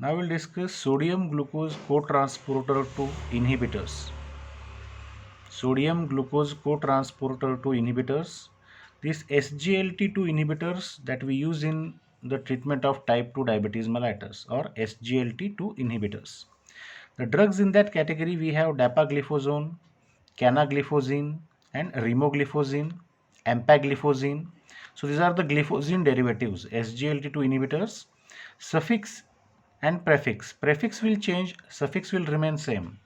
Now we'll discuss sodium glucose cotransporter 2 inhibitors. Sodium glucose cotransporter 2 inhibitors. These SGLT2 inhibitors that we use in the treatment of type 2 diabetes mellitus, or SGLT2 inhibitors. The drugs in that category we have dapagliflozin, canagliflozin and remogliflozin, empagliflozin. So these are the gliflozin derivatives, SGLT2 inhibitors. Suffix and prefix. Prefix will change, suffix will remain same.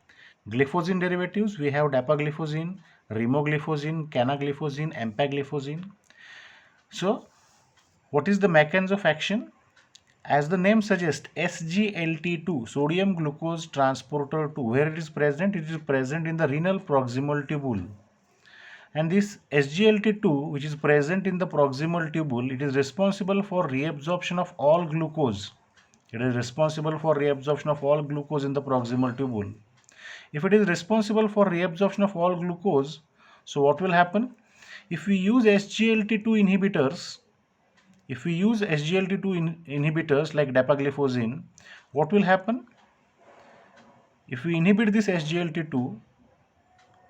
Gliflozin derivatives, we have dapagliflozin, remogliflozin, canagliflozin, empagliflozin. So what is the mechanism of action? As the name suggests, SGLT2, sodium glucose transporter 2, where it is present in the renal proximal tubule. And this SGLT2, which is present in the proximal tubule, it is responsible for reabsorption of all glucose. It is responsible for reabsorption of all glucose in the proximal tubule. If it is responsible for reabsorption of all glucose, so what will happen? If we use SGLT2 inhibitors, inhibitors like dapagliflozin, what will happen? If we inhibit this SGLT2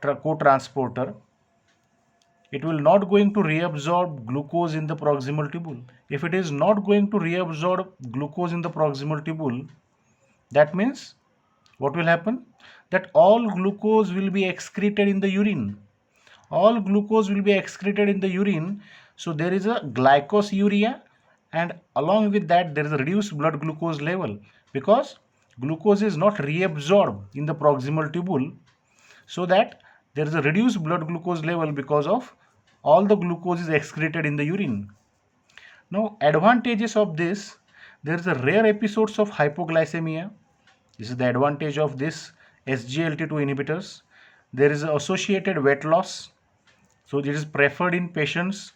co-transporter, it will not going to reabsorb glucose in the proximal tubule. If it is not going to reabsorb glucose in the proximal tubule, that means what will happen? That all glucose will be excreted in the urine. All glucose will be excreted in the urine. So there is a glycosuria, and along with that there is a reduced blood glucose level, because glucose is not reabsorbed in the proximal tubule, so that there is a reduced blood glucose level because of all the glucose is excreted in the urine. Now advantages of this, there is a rare episodes of hypoglycemia. This is the advantage of this SGLT2 inhibitors. There is associated weight loss. So it is preferred in patients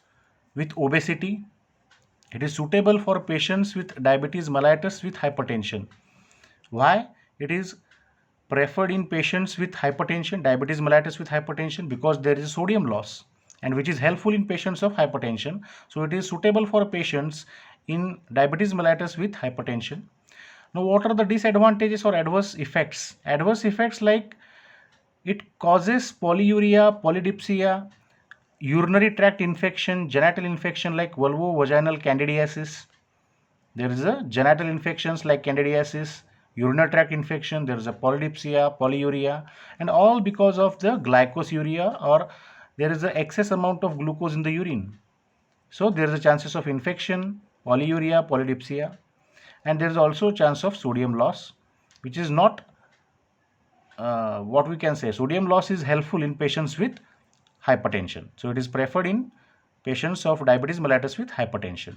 with obesity. It is suitable for patients with diabetes mellitus with hypertension. Why? It is preferred in patients with hypertension, diabetes mellitus with hypertension, because there is sodium loss, and which is helpful in patients of hypertension. So it is suitable for patients in diabetes mellitus with hypertension. Now what are the disadvantages or adverse effects? Adverse effects like it causes polyuria, polydipsia, urinary tract infection, genital infection like vulvovaginal candidiasis. There is a genital infections like candidiasis, urinary tract infection, there is a polydipsia, polyuria, and all because of the glycosuria, or there is an excess amount of glucose in the urine. So there is a chances of infection, polyuria, polydipsia, and there is also chance of sodium loss, which is not what we can say. Sodium loss is helpful in patients with hypertension. So it is preferred in patients of diabetes mellitus with hypertension.